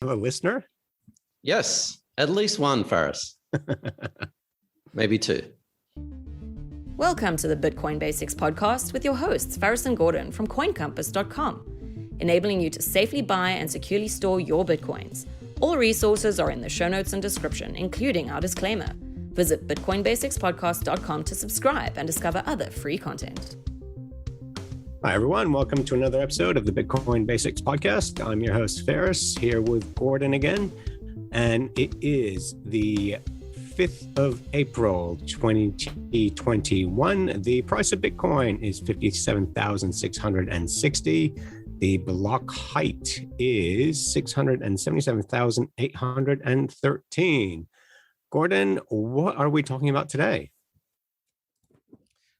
a listener? Yes, at least one, Faris. Maybe two. Welcome to the Bitcoin Basics podcast with your hosts, Faris and Gordon from CoinCompass.com, enabling you to safely buy and securely store your Bitcoins. All resources are in the show notes and description, including our disclaimer. Visit BitcoinBasicsPodcast.com to subscribe and discover other free content. Hi, everyone. Welcome to another episode of the Bitcoin Basics podcast. I'm your host, Faris, here with Gordon again. And it is the 5th of April, 2021. The price of Bitcoin is 57,660. The block height is 677,813. Gordon, what are we talking about today?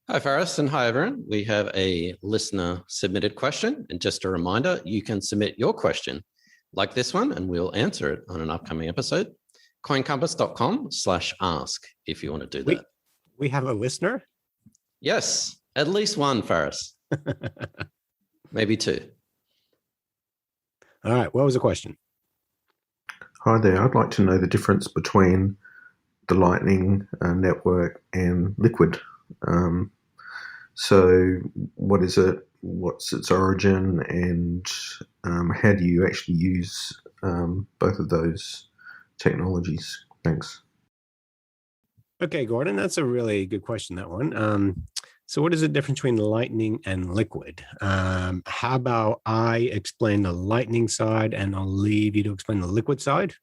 Hi, Faris, and hi, everyone. We have a listener submitted question. And just a reminder, you can submit your question like this one, and we'll answer it on an upcoming episode. CoinCompass.com/ask if you want to do that. We have a listener? Yes, at least one, Faris. Maybe two. All right. What was the question? Hi there. I'd like to know the difference between the Lightning network and Liquid. So what is it? What's its origin? And how do you actually use both of those technologies? Thanks. Okay, Gordon, that's a really good question, that one. So what is the difference between Lightning and Liquid? How about I explain the Lightning side and I'll leave you to explain the Liquid side?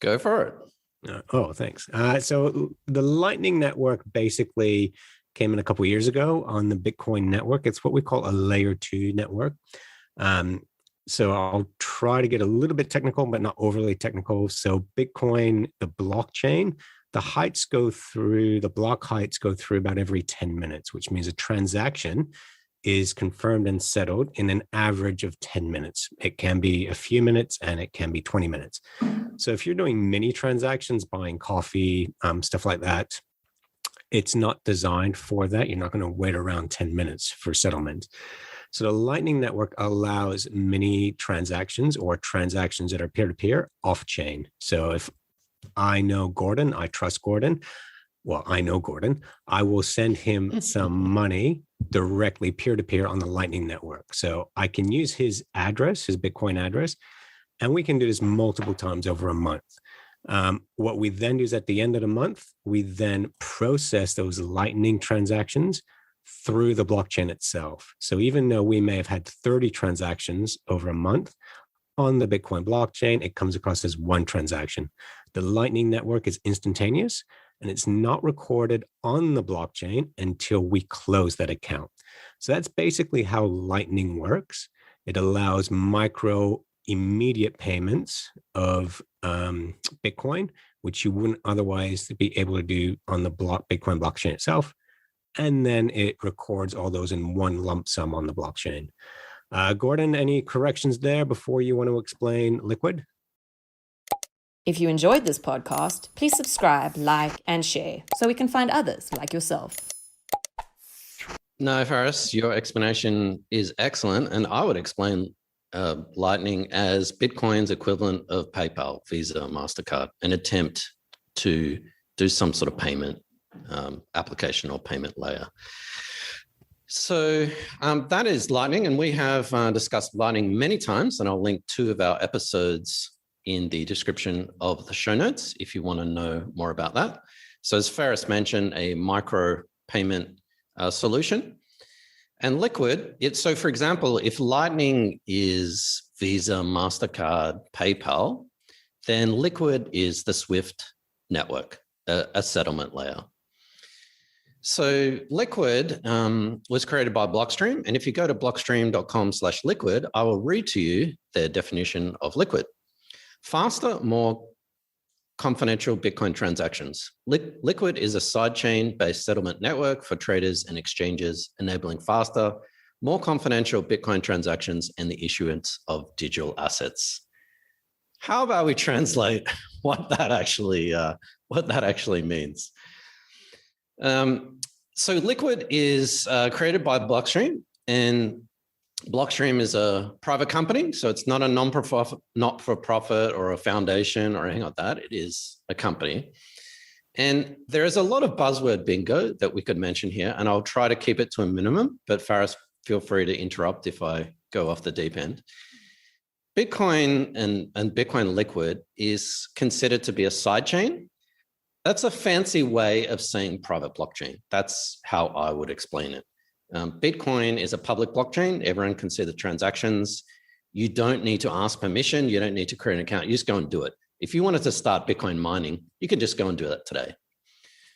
Go for it. Thanks. So the Lightning network basically came in a couple of years ago on the Bitcoin network. It's what we call a layer 2 network. So I'll try to get a little bit technical, but not overly technical. So Bitcoin, the blockchain, the block heights go through about every 10 minutes, which means a transaction is confirmed and settled in an average of 10 minutes. It can be a few minutes and it can be 20 minutes. So if you're doing mini transactions, buying coffee, stuff like that, it's not designed for that. You're not going to wait around 10 minutes for settlement. So the Lightning Network allows mini transactions or transactions that are peer-to-peer off-chain. So if I know Gordon, I trust Gordon. Well, I know Gordon. I will send him some money directly peer-to-peer on the Lightning Network. So I can use his address, his Bitcoin address, and we can do this multiple times over a month. What we then do is at the end of the month, we then process those Lightning transactions through the blockchain itself. So even though we may have had 30 transactions over a month on the Bitcoin blockchain, it comes across as one transaction. The Lightning Network is instantaneous and it's not recorded on the blockchain until we close that account. So that's basically how Lightning works. It allows micro immediate payments of Bitcoin, which you wouldn't otherwise be able to do on the Bitcoin blockchain itself. And then it records all those in one lump sum on the blockchain. Gordon, any corrections there before you want to explain Liquid? If you enjoyed this podcast, please subscribe, like, and share so we can find others like yourself. No, Faris, your explanation is excellent. And I would explain Lightning as Bitcoin's equivalent of PayPal, Visa, MasterCard, an attempt to do some sort of payment application or payment layer. So that is Lightning, and we have discussed Lightning many times, and I'll link 2 of our episodes in the description of the show notes if you want to know more about that. So as Faris mentioned, a micro payment solution. And Liquid, so for example, if Lightning is Visa, MasterCard, PayPal, then Liquid is the Swift network, a settlement layer. So Liquid was created by Blockstream. And if you go to blockstream.com/liquid, I will read to you their definition of Liquid. Faster, more confidential Bitcoin transactions. Liquid is a sidechain-based settlement network for traders and exchanges, enabling faster, more confidential Bitcoin transactions and the issuance of digital assets. How about we translate what that actually means? So Liquid is created by Blockstream, and Blockstream is a private company, so it's not a not-for-profit or a foundation or anything like that. It is a company. And there is a lot of buzzword bingo that we could mention here, and I'll try to keep it to a minimum, but Faris, feel free to interrupt if I go off the deep end. Bitcoin and Bitcoin Liquid is considered to be a sidechain. That's a fancy way of saying private blockchain. That's how I would explain it. Bitcoin is a public blockchain. Everyone can see the transactions. You don't need to ask permission. You don't need to create an account. You just go and do it. If you wanted to start Bitcoin mining, you can just go and do that today.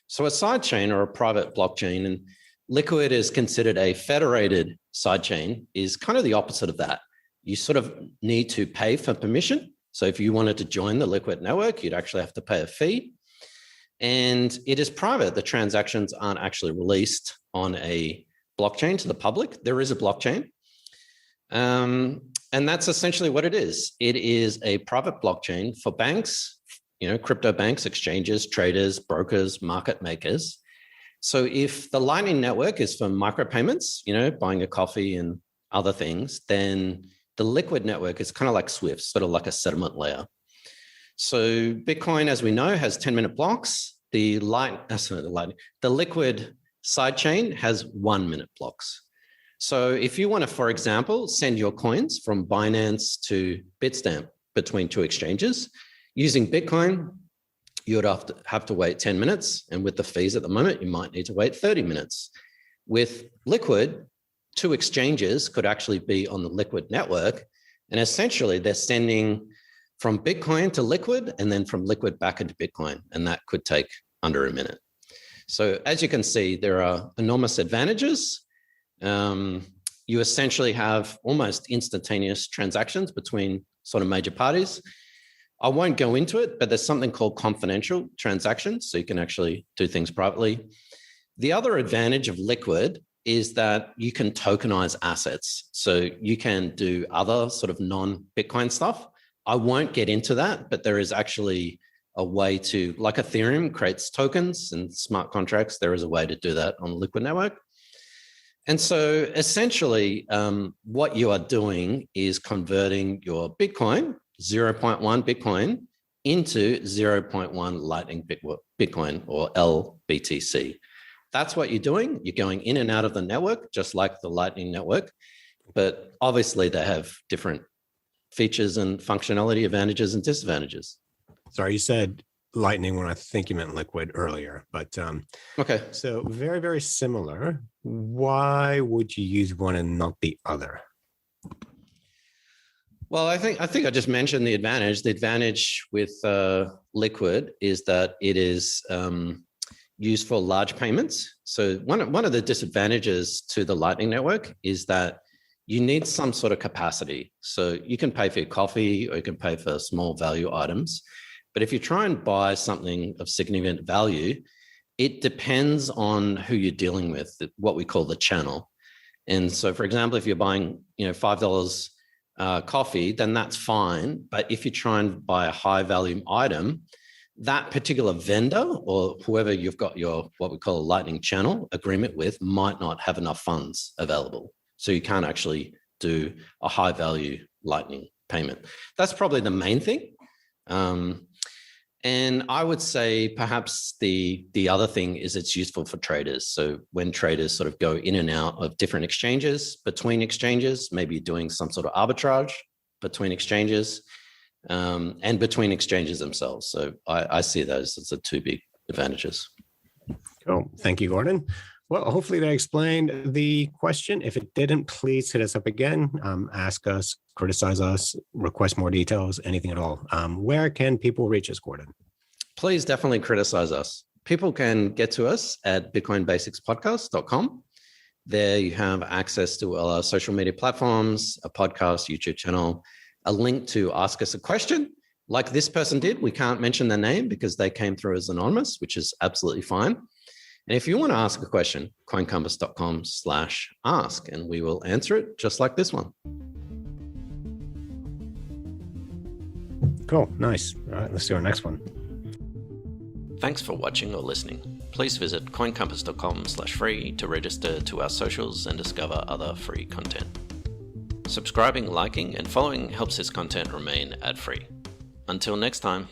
So a sidechain or a private blockchain, and Liquid is considered a federated sidechain, is kind of the opposite of that. You sort of need to pay for permission. So if you wanted to join the Liquid network, you'd actually have to pay a fee. And it is private. The transactions aren't actually released on a blockchain to the public. There is a blockchain. And that's essentially what it is. It is a private blockchain for banks, crypto banks, exchanges, traders, brokers, market makers. So if the Lightning Network is for micropayments, buying a coffee and other things, then the Liquid Network is kind of like Swift, sort of like a settlement layer. So Bitcoin, as we know, has 10-minute blocks. The Liquid sidechain has 1-minute blocks. So if you want to, for example, send your coins from Binance to Bitstamp between two exchanges, using Bitcoin, you would have to wait 10 minutes. And with the fees at the moment, you might need to wait 30 minutes. With Liquid, two exchanges could actually be on the Liquid network. And essentially, they're sending from Bitcoin to Liquid and then from Liquid back into Bitcoin. And that could take under a minute. So as you can see, there are enormous advantages. You essentially have almost instantaneous transactions between sort of major parties. I won't go into it, but there's something called confidential transactions, so you can actually do things privately. The other advantage of Liquid is that you can tokenize assets. So you can do other sort of non-Bitcoin stuff. I won't get into that, but there is actually a way to, like Ethereum creates tokens and smart contracts, there is a way to do that on the Liquid network. And so essentially what you are doing is converting your Bitcoin, 0.1 Bitcoin, into 0.1 Lightning Bitcoin or LBTC. That's what you're doing. You're going in and out of the network, just like the Lightning Network. But obviously they have different features and functionality, advantages and disadvantages. Sorry, you said Lightning when I think you meant Liquid earlier, but okay. So very, very similar. Why would you use one and not the other? Well, I think I just mentioned the advantage. The advantage with Liquid is that it is used for large payments. So one of the disadvantages to the Lightning Network is that you need some sort of capacity. So you can pay for your coffee or you can pay for small value items. But if you try and buy something of significant value, it depends on who you're dealing with, what we call the channel. And so, for example, if you're buying, $5 coffee, then that's fine. But if you try and buy a high value item, that particular vendor or whoever you've got your what we call a Lightning channel agreement with might not have enough funds available. So you can't actually do a high value Lightning payment. That's probably the main thing. And I would say perhaps the other thing is it's useful for traders. So when traders sort of go in and out of different exchanges, between exchanges, maybe doing some sort of arbitrage between exchanges and between exchanges themselves. So I see those as the two big advantages. Cool. Thank you, Gordon. Well, hopefully that explained the question. If it didn't, please hit us up again. Ask us, criticize us, request more details, anything at all. Where can people reach us, Gordon? Please definitely criticize us. People can get to us at bitcoinbasicspodcast.com. There you have access to all our social media platforms, a podcast, YouTube channel, a link to ask us a question. Like this person did, we can't mention their name because they came through as anonymous, which is absolutely fine. And if you want to ask a question, coincompass.com/ask, and we will answer it just like this one. Cool. Nice. All right, let's do our next one. Thanks for watching or listening. Please visit coincompass.com/free to register to our socials and discover other free content. Subscribing, liking, and following helps this content remain ad-free. Until next time.